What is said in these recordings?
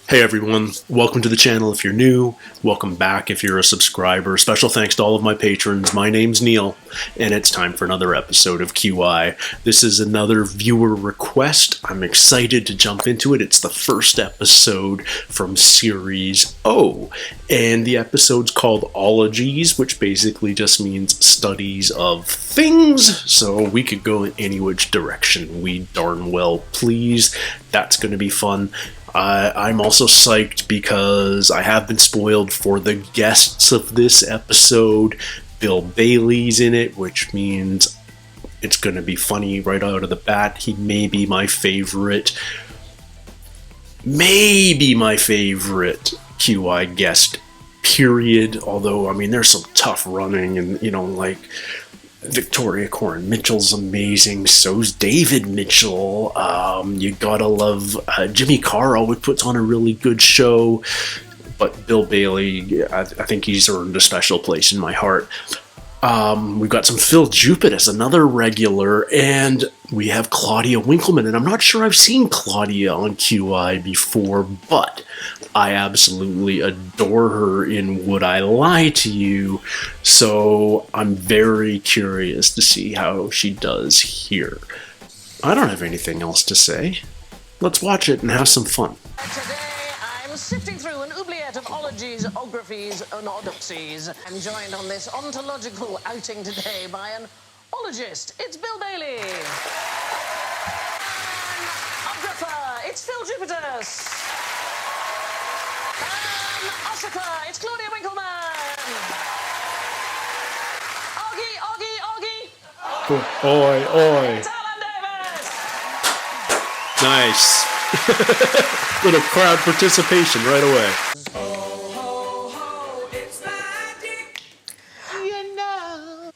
Hey everyone, welcome to the channel if you're new, welcome back if you're a subscriber. Special thanks to all of my patrons. My name's Neil, and it's time for another episode of QI. This is another viewer request. I'm excited to jump into it. It's the first episode from Series O, and the episode's called Ologies, which basically just means studies of things, so we could go in any which direction we darn well please. That's going to be fun. I'm also psyched because I have been spoiled for the guests of this episode. Phill Bailey's in it, which means it's going to be funny right out of the bat. He may be my favorite QI guest, period. Although, I mean, there's some tough running and, like Victoria Corin Mitchell's amazing. So's David Mitchell. You gotta love Jimmy Carr always puts on a really good show. But Bill Bailey, I think he's earned a special place in my heart. We've got some Phill Jupitus, another regular, and we have Claudia Winkleman. And I'm not sure I've seen Claudia on QI before, but I absolutely adore her in Would I Lie to You? So I'm very curious to see how she does here. I don't have anything else to say. Let's watch it and have some fun. Today I'm sifting through an oubliette of ologies, ographies, and odopsies. I'm joined on this ontological outing today by an ologist. It's Bill Bailey. An ographer. It's Phill Jupitus. An ossifer. It's Claudia Winkleman. Oggy. Oi. It's Alan Davies. Nice. Little crowd participation right away. It's magic. You know.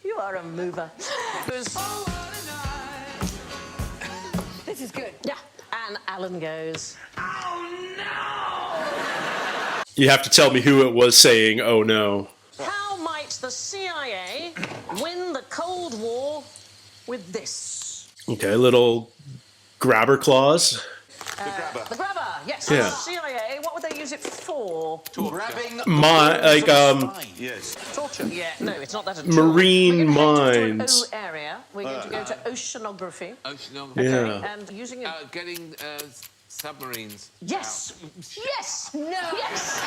You are a mover. This is good. Yeah. And Alan goes, oh no! You have to tell me who it was saying, oh no. How might the CIA win the Cold War with this? Okay, little grabber claws. The grabber, yes. Yeah. The CIA, what would they use it for? Grabbing Yes. Torture. Yeah, no, it's not that at all. Marine We're going to head mines. to an O area. We're going to go to oceanography. Oceanography. Yeah. And using a... Getting submarines. Yes! Yes! No. Yes!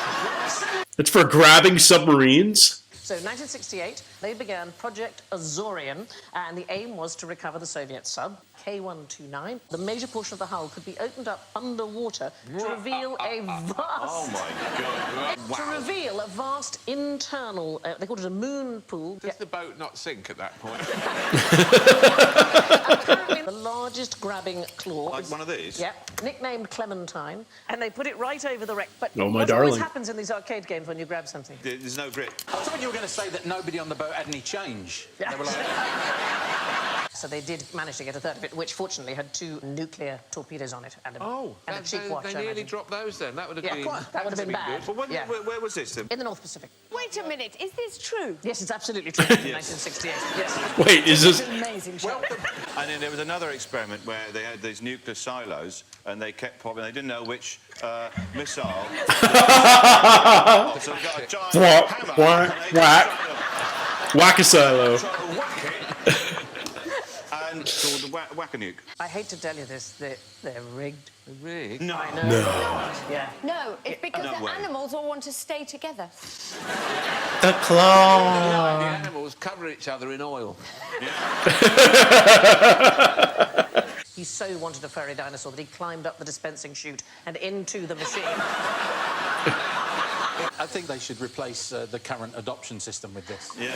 It's for grabbing submarines? So, 1968, they began Project Azorian, and the aim was to recover the Soviet sub, K-129. The major portion of the hull could be opened up underwater to reveal a vast... Oh my God. To reveal a vast internal... they called it a moon pool. Does the boat not sink at that point? Apparently the largest grabbing claw. Like one of these? Yep, nicknamed Clementine, and they put it right over the wreck. But Oh, my what darling. always happens in these arcade games when you grab something? There's no grip. I thought you were going to say that nobody on the boat had any change. Yeah. They were like, So they did manage to get a third of it, which fortunately had 2 nuclear torpedoes on it and a cheap watch. They I nearly imagine. dropped those then. That would have Yeah, been... that would have been bad. But Yeah. where was this then? In the North Pacific. Wait a minute, is this true? Yes, it's absolutely true. 1968. Yes. Wait, is this... Amazing show. And then there was another experiment where they had these nuclear silos and they kept popping. They didn't know which missile. So they got a giant hammer. Whack. Whack a silo. And called the Whack-a-Nuke. I hate to tell you this, they're rigged. Rig? No. I know. Yeah. No, it's because No the way. animals all want to stay together. The claw. The animals cover each other in oil. He so wanted a furry dinosaur that he climbed up the dispensing chute and into the machine. I think they should replace the current adoption system with this. Yeah.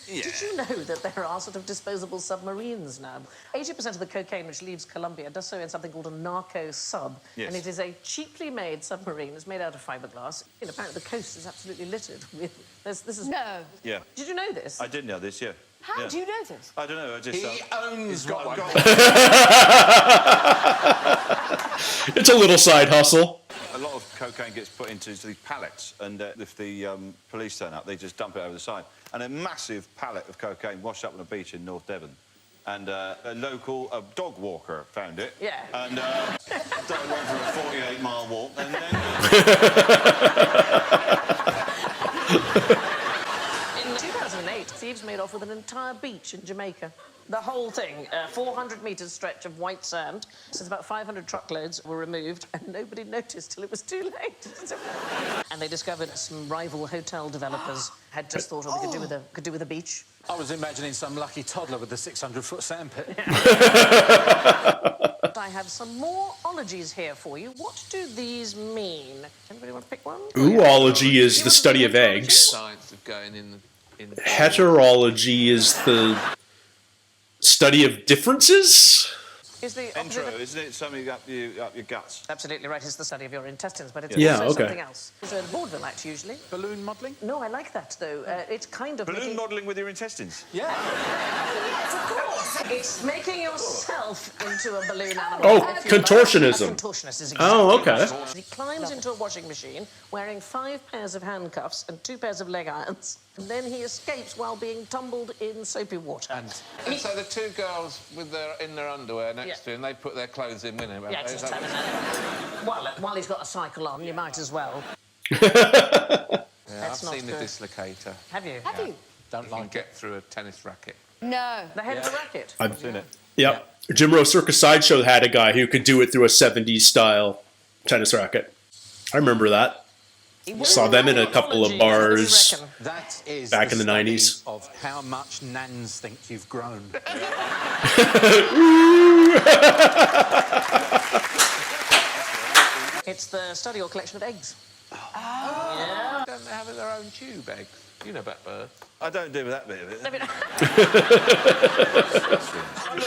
Did you know that there are sort of disposable submarines now? 80% of the cocaine which leaves Colombia does so in something called a narco sub. Yes. And it is a cheaply made submarine. It's made out of fiberglass. And apparently the coast is absolutely littered with... This is... No. Yeah. Did you know this? I did know this, yeah. How Yeah. do you know this? I don't know, I just... He owns got one. It's a little side hustle. A lot of cocaine gets put into these pallets, and if the police turn up, they just dump it over the side. And a massive pallet of cocaine washed up on a beach in North Devon. and a local dog walker found it. Yeah. And dog went for a 48-mile walk, and then... In 2008, thieves made off with an entire beach in Jamaica. The whole thing, a 400 metres stretch of white sand. So about 500 truckloads were removed, and nobody noticed till it was too late. And they discovered some rival hotel developers had just thought, oh, we could do with a beach. I was imagining some lucky toddler with the 600-foot sandpit. I have some more ologies here for you. What do these mean? Anybody want to pick one? Oology is the study of eggs. Science of going in Heterology is the study of differences? Is the Intro, isn't it? Something up your guts. Absolutely right. It's the study of your intestines, but it's Yeah, also okay. something else. It's a vaudeville act, usually. Balloon modelling? No, I like that, though. It's kind of Balloon making... modelling with your intestines. Yeah. Yes, of course. It's making yourself into a balloon animal. Oh, if you like. contortionism. A contortionist is exactly Oh, okay. right. He climbs into a washing machine wearing 5 pairs of handcuffs and 2 pairs of leg irons, and then he escapes while being tumbled in soapy water. And so the two girls in their underwear next to him, they put their clothes in with him. Yeah, Is just that what- while he's got a cycle on, you might as well. Yeah, That's I've not seen the good. dislocator. Have you? Have you? Don't You can like it. get through a tennis racket. No. The head of the racket. I've Seen it. Yep. Jim Rowe Circus Sideshow had a guy who could do it through a 70s style tennis racket. I remember that. Saw them in a couple of bars. That is Back in the study 90s. of how much nans think you've grown. It's the study or collection of eggs. Don't they have their own tube eggs? You know about birds. I don't do that bit of it. I mean,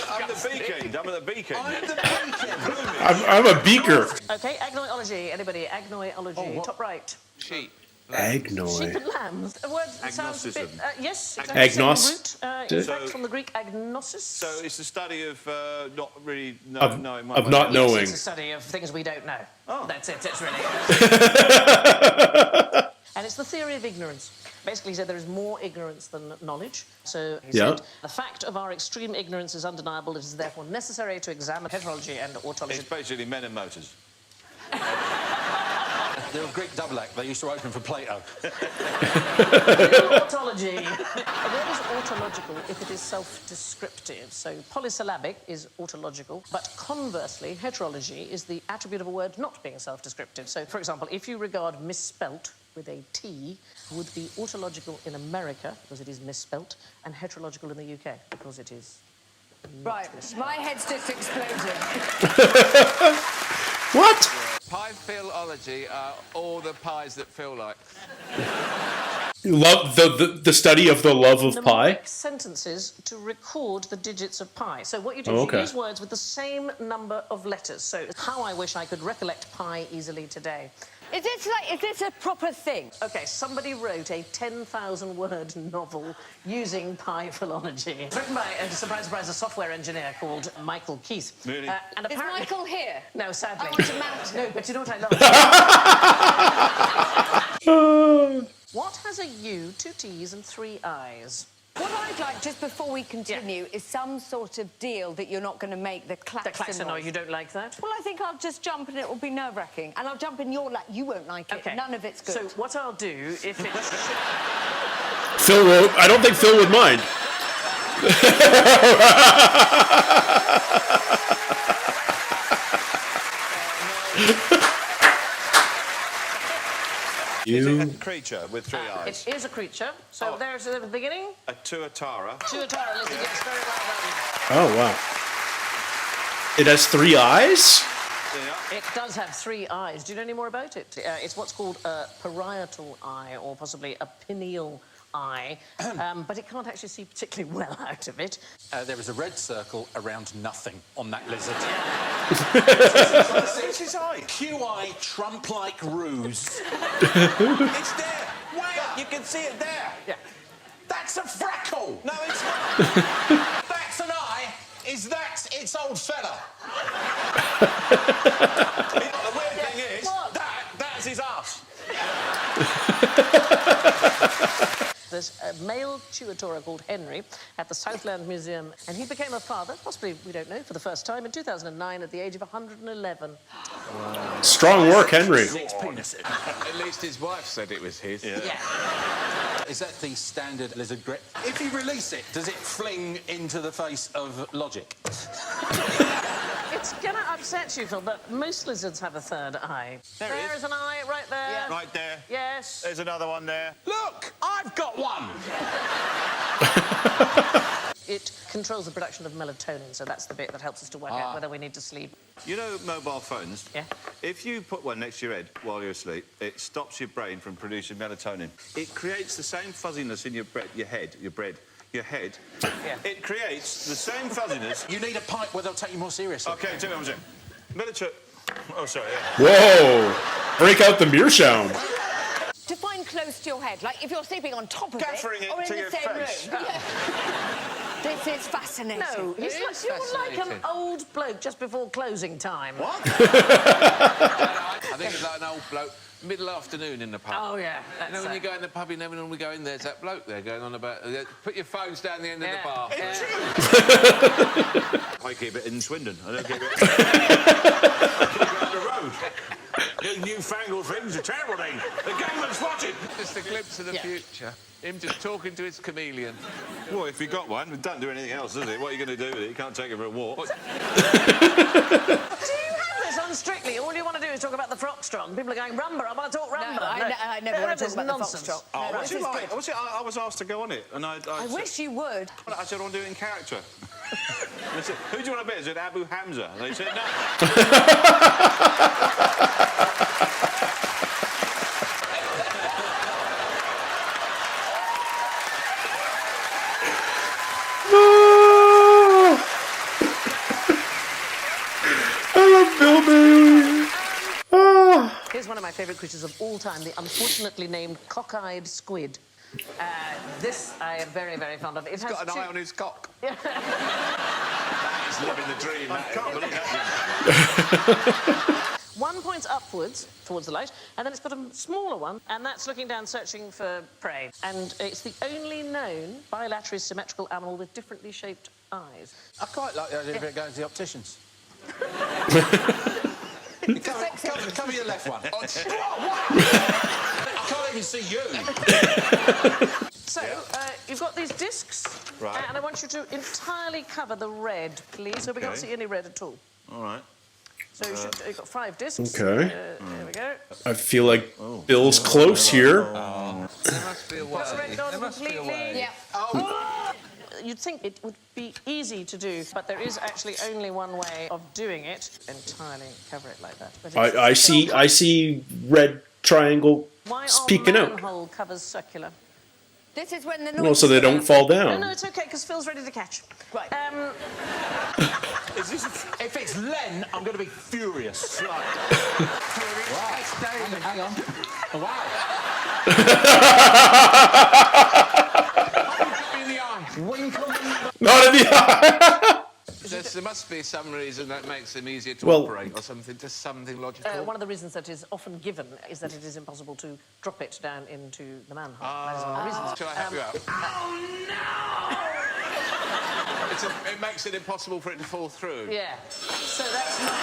I'm the beak end. I'm at the beak end. I'm a beaker. OK, agnoiology. Anybody? Agnoiology. Top right. Sheep. Sheep Agnoid. and lambs. A word that sounds a bit... Agnosticism. yes, exactly. Agnos. Same root. In So- fact, from the Greek agnosis. So it's the study of not really Of knowing not knowing. It's a study of things we don't know. Oh. That's it. It's really... And it's the theory of ignorance. Basically, he said there is more ignorance than knowledge. So he Yeah. said, the fact of our extreme ignorance is undeniable. It is therefore necessary to examine heterology and autology. It's basically men and motors. They're a Greek double act. They used to open for Plato. Autology. A word is autological if it is self-descriptive. So polysyllabic is autological, but conversely, heterology is the attribute of a word not being self-descriptive. So, for example, if you regard misspelt with a T would be autological in America because it is misspelt, and heterological in the UK because it is not Right, misspelt. my head's just exploded. What? Pie philology are all the pies that feel like. Love the study of the love of pie. Numeric sentences to record the digits of pi. So what you do Oh, is okay. you use words with the same number of letters. So how I wish I could recollect pi easily today. Is this a proper thing? Okay, somebody wrote a 10,000-word novel using pi philology. It's written by, surprise, surprise, a software engineer called Michael Keith. Really? And Is apparently... Michael here? No, sadly. Oh, it's a mountain. No, but you know what I love? What has a U, 2 T's and 3 I's? What I'd like, just before we continue, is some sort of deal that you're not going to make the klaxon The klaxon, noise. or you don't like that? Well, I think I'll just jump and it will be nerve-wracking. And I'll jump in your lap. You won't like it. Okay. None of it's good. So what I'll do, if it's... Phil wrote. I don't think Phil would mind. Is it a creature with 3 eyes? It is a creature. So there's the beginning. A tuatara. Tuatara, listen, yes, very well done. Oh wow. It has 3 eyes. Yeah. It does have 3 eyes. Do you know any more about it? It's what's called a parietal eye, or possibly a pineal eye, but it can't actually see particularly well out of it. There is a red circle around nothing on that lizard. It's his eye. QI Trump-like ruse. It's there. Where? You can see it there. Yeah. That's a freckle! No, it's not. That's an eye! Is that its old fella? The weird thing is, What? that's his ass. The this male tuatora called Henry at the Southland Museum, and he became a father, possibly, we don't know, for the first time in 2009 at the age of 111. Wow. Strong work, Henry. At least his wife said it was his. Yeah. Is that the standard lizard grip? If you release it, does it fling into the face of logic? It's gonna upset you, Phil, but most lizards have a third eye. There is an eye right there. Yeah. Right there. Yes. There's another one there. Look! I've got one! It controls the production of melatonin, so that's the bit that helps us to work out whether we need to sleep. You know mobile phones? Yeah. If you put one next to your head while you're asleep, it stops your brain from producing melatonin. It creates the same fuzziness in your head. Yeah. It creates the same fuzziness. You need a pipe where they'll take you more seriously. OK, tell me what I'm saying. Melatonin... Oh, sorry, yeah. Whoa! Break out the meerschaum. To find close to your head, like if you're sleeping on top of Gaffering it or in to the your same face. room. This is fascinating. No, It is you're like an fascinating. old bloke just before closing time. What? I think it's like an old bloke, middle afternoon in the pub. Oh, yeah. You know, when you go in the pub, you never normally go in, there's that bloke there going on about... put your phones down the end of the bar. I keep it in Swindon. I don't keep it... I keep it on the road. These newfangled things are terrible things. The government's watching. Just a glimpse of the future. Him just talking to his chameleon. Well, if you got one, it doesn't do anything else, does it? What are you going to do with it? You can't take it for a walk. Do you have this on Strictly? All you want to do is talk about the Foxtrot. People are going, Rumba, I want to talk Rumba. No, I never want to talk about nonsense. the Foxtrot. Oh, No, what's this it is like? good. What's it? I was asked to go on it, and I wish you would. I said I want to do it in character. They said, who do you want to be? I said Abu Hamza. And they said no. Here's one of my favourite creatures of all time, the unfortunately named cock-eyed squid. This I am very, very fond of. He's Got an eye on his cock. He's living the dream. I can't believe that. One points upwards towards the light, and then it's got a smaller one, and that's looking down, searching for prey. And it's the only known bilaterally symmetrical animal with differently shaped eyes. I quite like the idea of it going to the opticians. Cover your left one. What? I can't even see you. So, you've got these discs, Right. and I want you to entirely cover the red, please, so we can't Okay. see any red at all. All right. So you've got 5 discs. Okay. There we go. I feel like Bill's close here. There must be a way. Got the red dot There must be a completely. way. Yeah. You'd think it would be easy to do, but there is actually only one way of doing it. Entirely cover it like that. But it's I see red triangle Why speaking are out. manhole covers circular? This is when the Well, so they don't fall No, down. it's OK, because Phil's ready to catch. Right. If it's Len, I'm going to be furious. Right. Hang on. Oh, wow. In the eye. Winkleman. Not in the eye. There must be some reason that makes them easier to Well- operate, or something, just something logical. One of the reasons that is often given is that it is impossible to drop it down into the manhole. That is one of the reasons. Shall I help you out? It makes it impossible for it to fall through. Yeah. So that's not...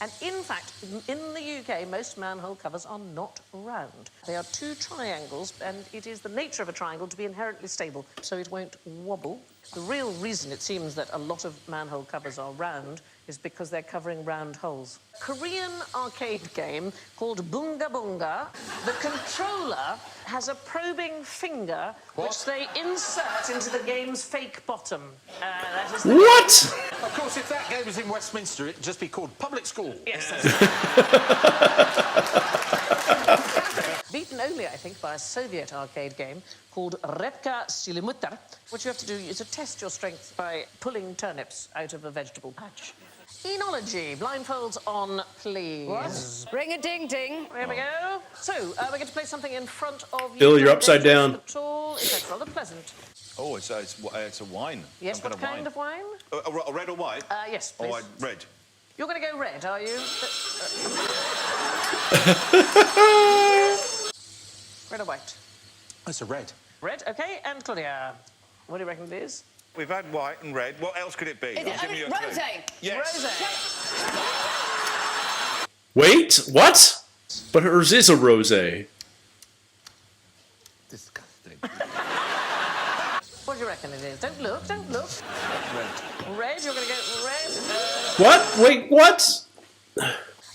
And in fact, in the UK, most manhole covers are not round. They are 2 triangles, and it is the nature of a triangle to be inherently stable, so it won't wobble. The real reason it seems that a lot of manhole covers are round is because they're covering round holes. Korean arcade game called Bunga Bunga. The controller has a probing finger which they insert into the game's fake bottom. That is the What? Of course, if that game was in Westminster, it'd just be called public school. Yes, that's beaten only, I think, by a Soviet arcade game called Repka Silimutar. What you have to do is to test your strength by pulling turnips out of a vegetable patch. Enology, blindfolds on, please. Ring-a-ding-ding. There we go. So, we're going to place something in front of you. Bill, you're Don't upside touch down. At all. In fact, rather pleasant. Oh, it's a wine. Yes, Some what kind of wine? A red or white? Yes, Or please. white, red. You're going to go red, are you? Red or white? That's a red. Red, OK. And Claudia, what do you reckon it is? We've had white and red. What else could it be? Is it rosé? Yes. Rosé. Wait, what? But hers is a rosé. Disgusting. What do you reckon it is? Don't look, don't look. Red. Red, you're going to go red. What? Wait, what?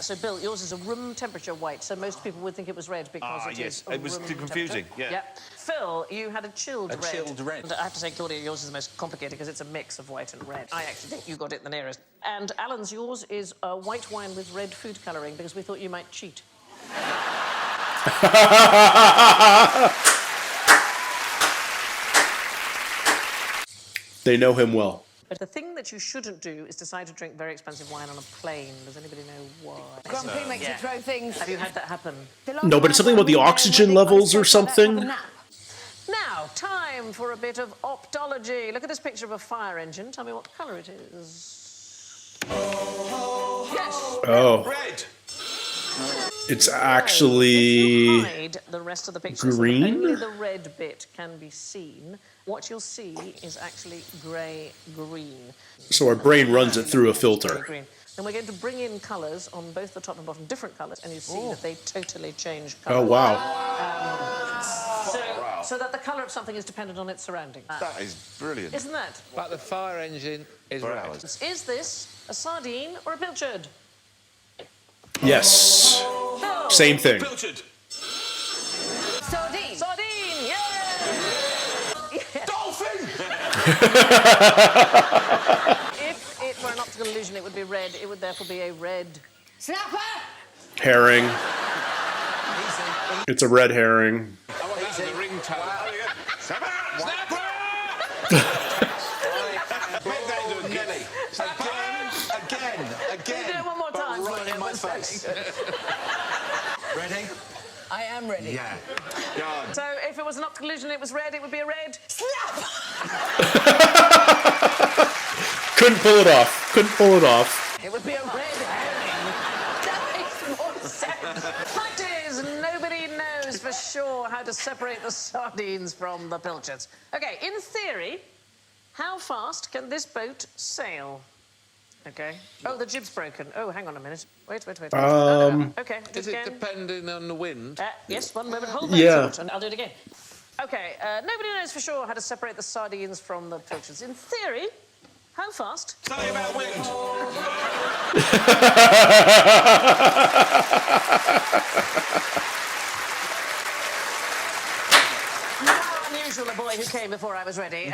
So, Bill, yours is a room temperature white, so most people would think it was red because it yes. is a It was room too confusing, temperature. yeah. Phil, you had a chilled red. Chilled red. And I have to say, Claudia, yours is the most complicated because it's a mix of white and red. I actually think you got it the nearest. And Alan's, yours is white wine with red food colouring because we thought you might cheat. They know him well. But the thing that you shouldn't do is decide to drink very expensive wine on a plane. Does anybody know why? Grand Prix makes you throw things. Have you had that happen? No, but it's something about the oxygen levels or something. Now, time for a bit of optology. Look at this picture of a fire engine. Tell me what colour it is. Yes. Oh. Red. It's If actually you hide the rest of the picture, green? so that only the red bit can be seen, what you'll see is actually grey-green. so our brain runs it through a filter. Green. Then we're going to bring in colours on both the top and bottom, different colours, and you see that they totally change colour. Oh wow. So that the colour of something is dependent on its surroundings. That is brilliant. Isn't that? But the fire engine is For red. hours. Is this a sardine or a pilchard? Yes. No. Same thing. Filtered. Sardine. Sardine, yeah! Dolphin. If it were an optical illusion, it would be red. It would therefore be a red. Snapper. Herring. It's a red herring. I want that as a ringtone. Snapper. Make that into a Nelly. Again. Do it one more time. Right Claudia, in my one second. face. Ready? I am ready. Yeah. God. So if it was an optical illusion, it was red, it would be a red. Couldn't pull it off. Couldn't pull it off. It would be a red herring. That makes more sense. Fact is, nobody knows for sure how to separate the sardines from the pilchards. OK, in theory, how fast can this boat sail? OK. Oh, the jib's broken. Oh, hang on a minute. Wait. No. OK, do Is it it again. depending on the wind? Yes, one moment. Hold Yeah. that thought, and I'll do it again. OK, nobody knows for sure how to separate the sardines from the pilchards. In theory, how fast? Something about wind. How unusual, a boy who came before I was ready.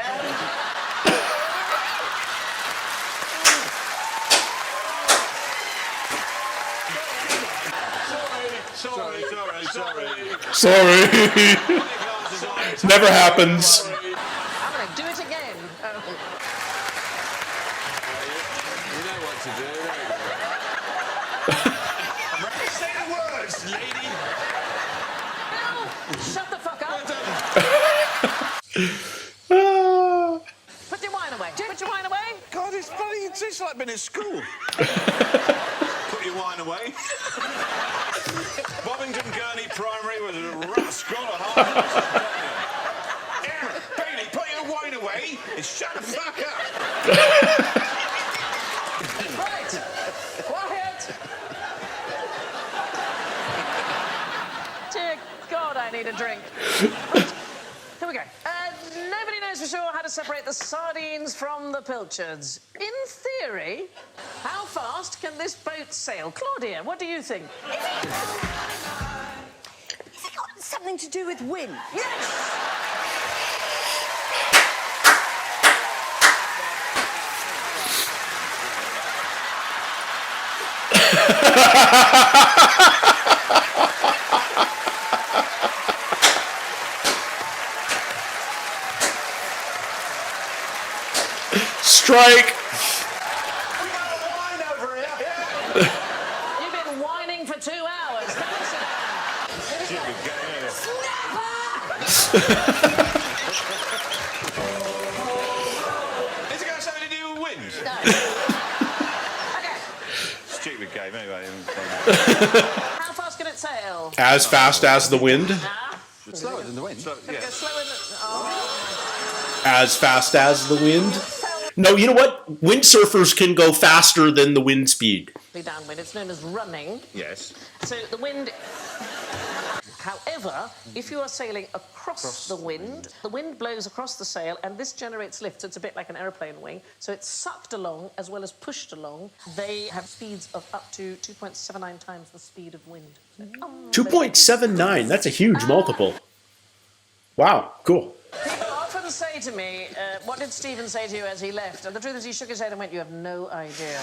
Sorry. Sorry. Never happens. I'm going to do it again. You know what to do, don't I'm ready to say the words, lady. Bill, shut the fuck up. Put your wine away. Put your wine away. God, it's bloody. It's just like being at school. Put your wine away. Bovington Gurney Primary was a rascal at half. Bailey, put your wine away and shut the fuck up. Right. Quiet. Dear God, I need a drink. Right. Here we go. Nobody knows for sure how to separate the sardines from the pilchards. In theory, how fast can this boat sail? Claudia, what do you think? Has it got something to do with wind? Yes! Strike. We got a wine over here. You've been whining for 2 hours. Stupid game, isn't it? Has it got something to do with wind? No. Okay. Stupid game, anyway. How fast can it sail? As fast as the wind. Ah, Slower than the wind. Go slower than... Oh. As fast as the wind? No, you know what? Windsurfers can go faster than the wind speed. Downwind. It's known as running. Yes. So the wind... However, if you are sailing across the wind blows across the sail, and this generates lift. So it's a bit like an aeroplane wing. So it's sucked along as well as pushed along. They have speeds of up to 2.79 times the speed of wind. So, 2.79. That's a huge multiple. Wow, cool. people often say to me, what did Stephen say to you as he left? And the truth is, he shook his head and went, you have no idea.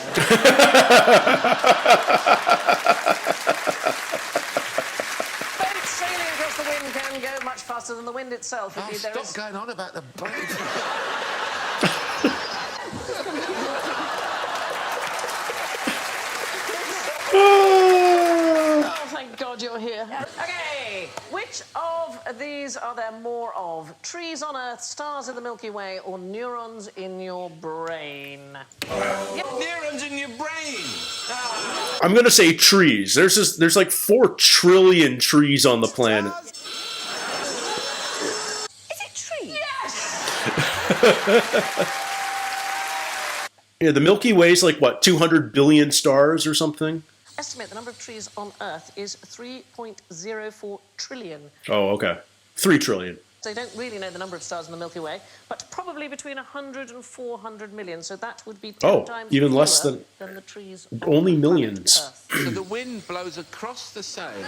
Boats sailing across the wind can go much faster than the wind itself. Oh, Indeed, stop going on about the boat. Oh, thank God you're here. Okay, which of these are there more of? Trees on Earth, stars in the Milky Way, or neurons in your brain? Neurons in your brain. I'm gonna say trees. There's like 4 trillion trees on the planet. Is it tree? Yeah, the Milky Way's like what, 200 billion stars or something? Estimate the number of trees on Earth is 3.04 trillion. Oh, okay. 3 trillion. They don't really know the number of stars in the Milky Way, but probably between 100 and 400 million. So that would be 10 times even less fewer than the trees. only on planet millions. Earth. So the wind blows across the sail.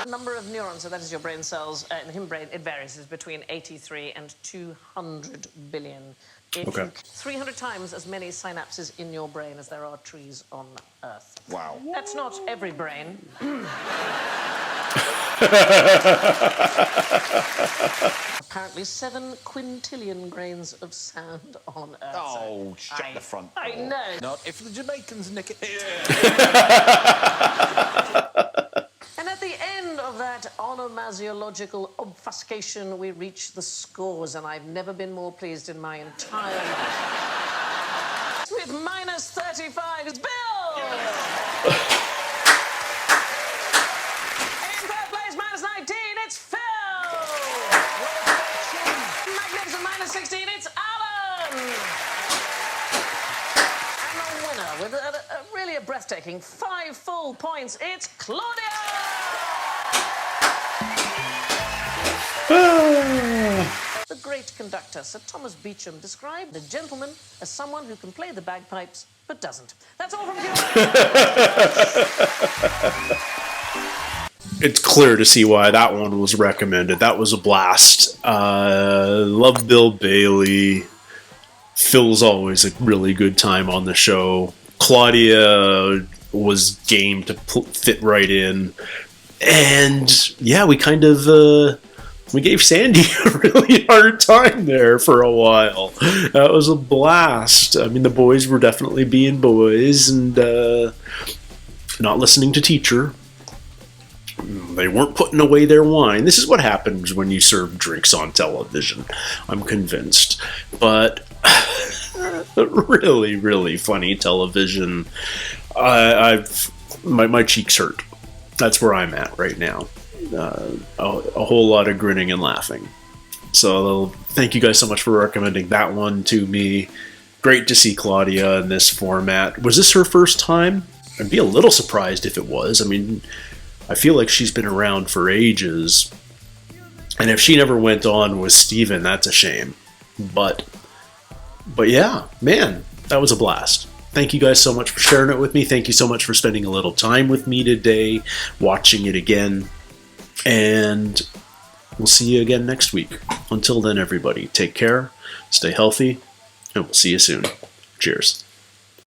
Number of neurons, so that is your brain cells, in the human brain, it varies. It's between 83 and 200 billion. Okay. 300 times as many synapses in your brain as there are trees on Earth. Wow. That's not every brain. Apparently 7 quintillion grains of sand on Earth. Oh, shut the front door. I know. Not if the Jamaicans nick it. And at the end of that onomasiological obfuscation, we reach the scores, and I've never been more pleased in my entire life. With minus 35, it's Bill! In third place, minus 19, it's Phil! Magnificent minus 16, it's Alan! And the winner, with really a breathtaking 5 full points, it's Claudia! The great conductor, Sir Thomas Beecham, described a gentleman as someone who can play the bagpipes but doesn't. That's all from you. It's clear to see why that one was recommended. That was a blast. Love Bill Bailey. Phil's always a really good time on the show. Claudia was game to fit right in. And yeah, we kind of... we gave Sandi a really hard time there for a while. That was a blast. I mean, the boys were definitely being boys and not listening to teacher. They weren't putting away their wine. This is what happens when you serve drinks on television, I'm convinced. But really, really funny television. My cheeks hurt. That's where I'm at right now. A whole lot of grinning and laughing. So thank you guys so much for recommending that one to me. Great to see Claudia in this format. Was this her first time? I'd be a little surprised if it was. I mean, I feel like she's been around for ages. And if she never went on with Steven, that's a shame. But yeah, man, that was a blast. Thank you guys so much for sharing it with me. Thank you so much for spending a little time with me today, watching it again. And we'll see you again next week. Until then, everybody, take care, stay healthy, and we'll see you soon. Cheers.